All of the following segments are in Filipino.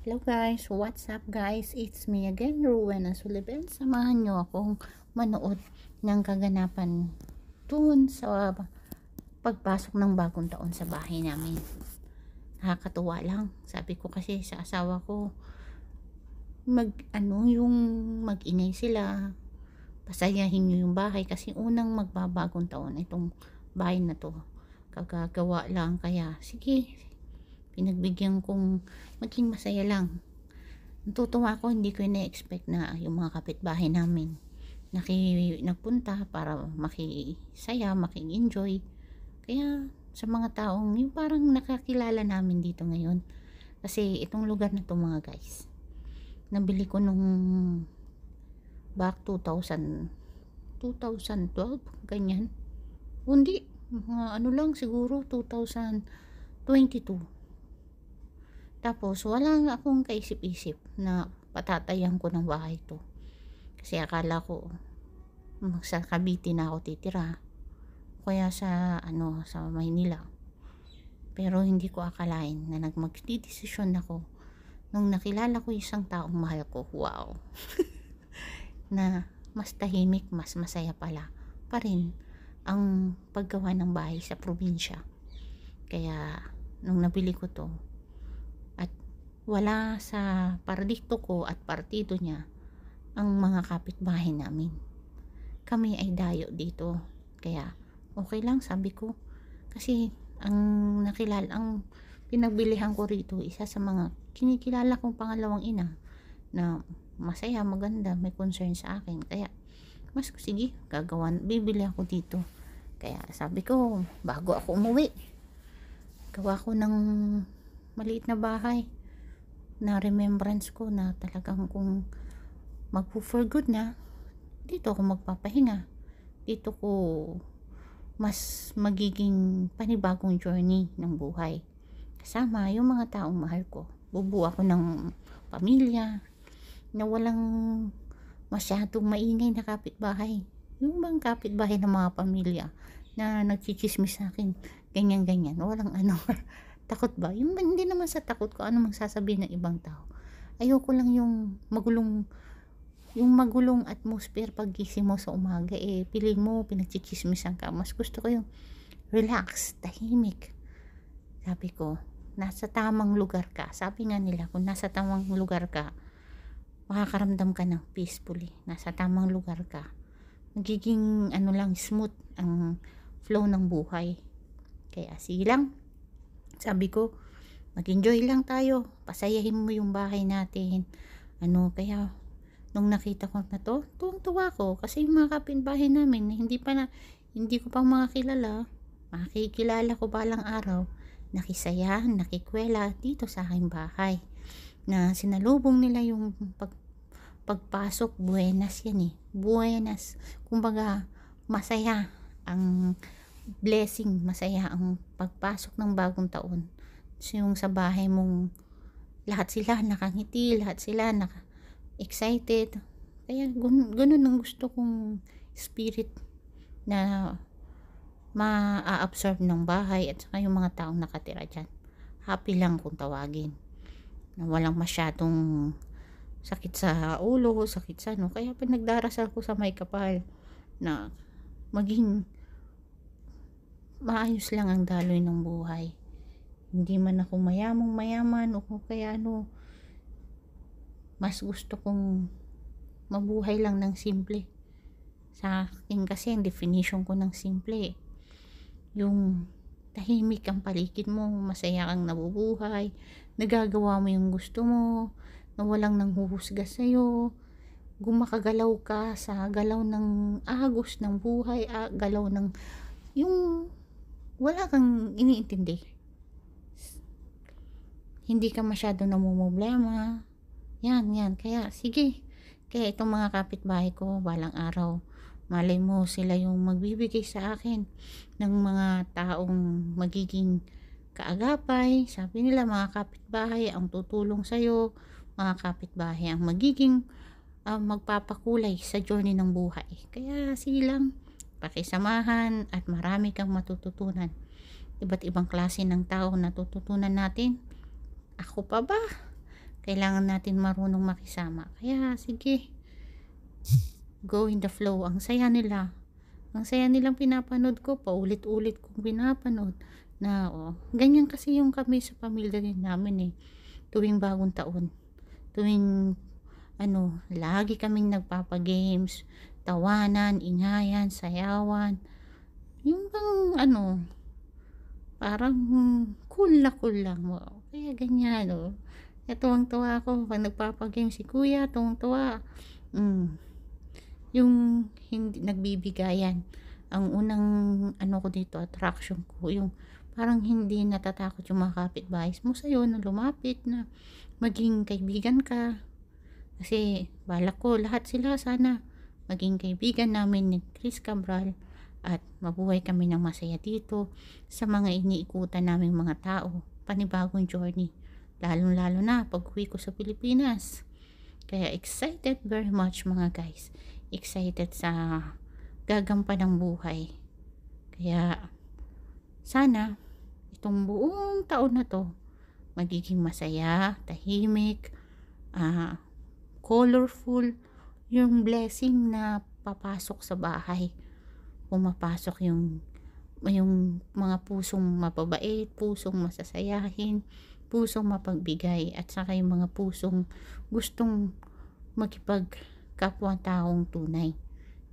Hello guys, what's up guys? It's me again, Ruwen Asuliben. Samahan nyo akong manood ng kaganapan dun sa pagpasok ng bagong taon sa bahay namin. Nakakatuwa lang. Sabi ko kasi sa asawa ko, mag-ingay sila. Pasayahin nyo yung bahay kasi unang magbabagong taon itong bahay na to. Kagagawa lang kaya sige, pinagbigyan kong maging masaya lang. Natutuwa ako, hindi ko na-expect na yung mga kapitbahay namin nagpunta para makisaya, making-enjoy. Kaya sa mga taong yung parang nakakilala namin dito ngayon. Kasi itong lugar na to mga guys, nabili ko nung back 2012, ganyan. Hindi, mga ano lang siguro 2022. Tapos wala nga akong kaisip-isip na patatayan ko ng bahay to. Kasi akala ko sa Cavite na ako titira. Kaya sa Maynila. Pero hindi ko akalain na magdidesisyon ako nung nakilala ko isang taong mahal ko. Wow. Na mas tahimik, mas masaya pala pa rin ang paggawa ng bahay sa probinsya. Kaya nung nabili ko to, wala sa paradikto ko at partido niya ang mga kapitbahay namin. Kami ay dayo dito. Kaya okay lang sabi ko. Kasi ang pinagbilihan ko rito, isa sa mga kinikilala kong pangalawang ina na masaya, maganda, may concern sa akin. Kaya mas sige, bibili ako dito. Kaya sabi ko, bago ako umuwi, gawa ko ng maliit na bahay na remembrance ko na talagang kung for good na, dito ako magpapahinga. Dito ko mas magiging panibagong journey ng buhay. Kasama yung mga taong mahal ko. Bubuo ako ng pamilya na walang masyadong maingay na kapitbahay. Yung bang kapitbahay ng mga pamilya na nagchichismis sa akin, ganyan-ganyan. Walang takot ba? Hindi naman sa takot ko ano magsasabihin ng ibang tao. Ayoko lang yung magulong atmosphere pag gising mo sa umaga, piling mo pinagchichismisan ka. Mas gusto ko yung relax, tahimik. Sabi ko, nasa tamang lugar ka. Sabi nga nila, kung nasa tamang lugar ka, makakaramdam ka ng peacefully. Nasa tamang lugar ka, magiging smooth ang flow ng buhay. Kaya sige lang, sabi ko, mag-enjoy lang tayo, pasayahin mo yung bahay natin. Kaya nung nakita ko na to, tuwang-tuwa ko kasi yung mga kapitbahay namin hindi ko pa makakilala, makikilala ko balang araw, nakisaya, nakikwela dito sa aking bahay. Na sinalubong nila yung pagpasok, buenas yan buenas, kumbaga masaya ang blessing, masaya ang pagpasok ng bagong taon. So, yung sa bahay mong lahat sila nakangiti, lahat sila excited. Kaya ganun ang gusto kong spirit na ma-absorb ng bahay at saka yung mga taong nakatira dyan. Happy lang kung tawagin. Na walang masyadong sakit sa ulo, sakit sa Kaya pinagdarasal ko sa may kapal na maging maayos lang ang daloy ng buhay. Hindi man ako mayaman o kaya mas gusto kong mabuhay lang ng simple. Sa akin kasi ang definition ko ng simple, yung tahimik ang paligid mo, masaya kang nabubuhay, nagagawa mo yung gusto mo, na walang nanghuhusga sa'yo, gumakagalaw ka sa galaw ng agos ng buhay, galaw ng yung wala kang iniintindi, hindi ka masyado namumblema. Yan, kaya sige, kaya itong mga kapitbahay ko balang araw, malay mo sila yung magbibigay sa akin ng mga taong magiging kaagapay. Sabi nila mga kapitbahay ang tutulong sa'yo, mga kapitbahay ang magiging magpapakulay sa journey ng buhay. Kaya sige lang, pakisamahan at marami kang matututunan. Iba't ibang klase ng tao natututunan natin. Ako pa ba? Kailangan natin marunong makisama. Kaya sige, go in the flow. Ang saya nila. Ang saya nilang pinapanood ko. Paulit-ulit kong pinapanood. Na ganyan kasi yung kami sa pamilya din namin eh. Tuwing bagong taon. Tuwing lagi kaming nagpapagames, tawanan, ingayan, sayawan. Yung bang parang cool lang. Kaya ganyan Kaya tuwang-tuwa ako pag nagpapagame si kuya, tuwang-tuwa. Yung hindi nagbibigayan. Ang unang ko dito, attraction ko, yung parang hindi natatakot yung mga kapitbahay mo sa'yo na lumapit na maging kaibigan ka. Kasi balak ko lahat sila sana maging kaibigan namin ni Chris Cabral at mabuhay kami ng masaya dito sa mga iniikutan naming mga tao. Panibagong journey. Lalo na pag uwi ko sa Pilipinas. Kaya excited very much mga guys. Excited sa gagampan ng buhay. Kaya sana itong buong taon na to magiging masaya, tahimik, colorful, yung blessing na papasok sa bahay. Pumapasok yung mga pusong mababait, pusong masasayahin, pusong mapagbigay, at saka yung mga pusong gustong makipagkapwa-taong tunay.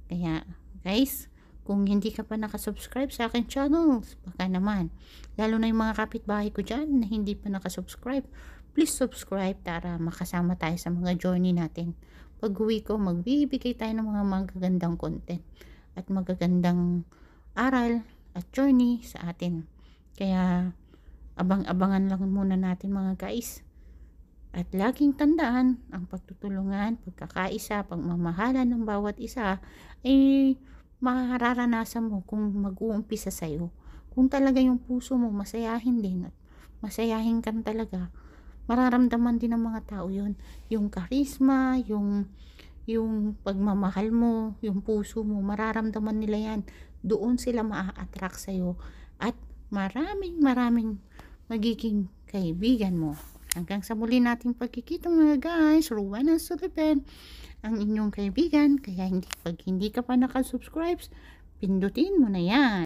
Kaya guys, kung hindi ka pa nakasubscribe sa akin channel, baka naman, lalo na yung mga kapitbahay ko dyan na hindi pa nakasubscribe, please subscribe para makasama tayo sa mga journey natin. Pag uwi ko, magbibigay tayo ng mga magagandang content at magagandang aral at journey sa atin. Kaya abang-abangan lang muna natin mga guys. At laging tandaan, ang pagtutulungan, pagkakaisa, pagmamahalan ng bawat isa ay mararanasan mo kung mag-uumpisa sa'yo. Kung talaga yung puso mo masayahin din at masayahin ka talaga, mararamdaman din ng mga tao yun. Yung charisma, yung pagmamahal mo, yung puso mo, mararamdaman nila yan. Doon sila maa-attract sa'yo at maraming magiging kaibigan mo. Hanggang sa muli nating pagkikita mga guys, Rowena Sullivan, ang inyong kaibigan. Kaya pag hindi ka pa nakasubscribe, pindutin mo na yan.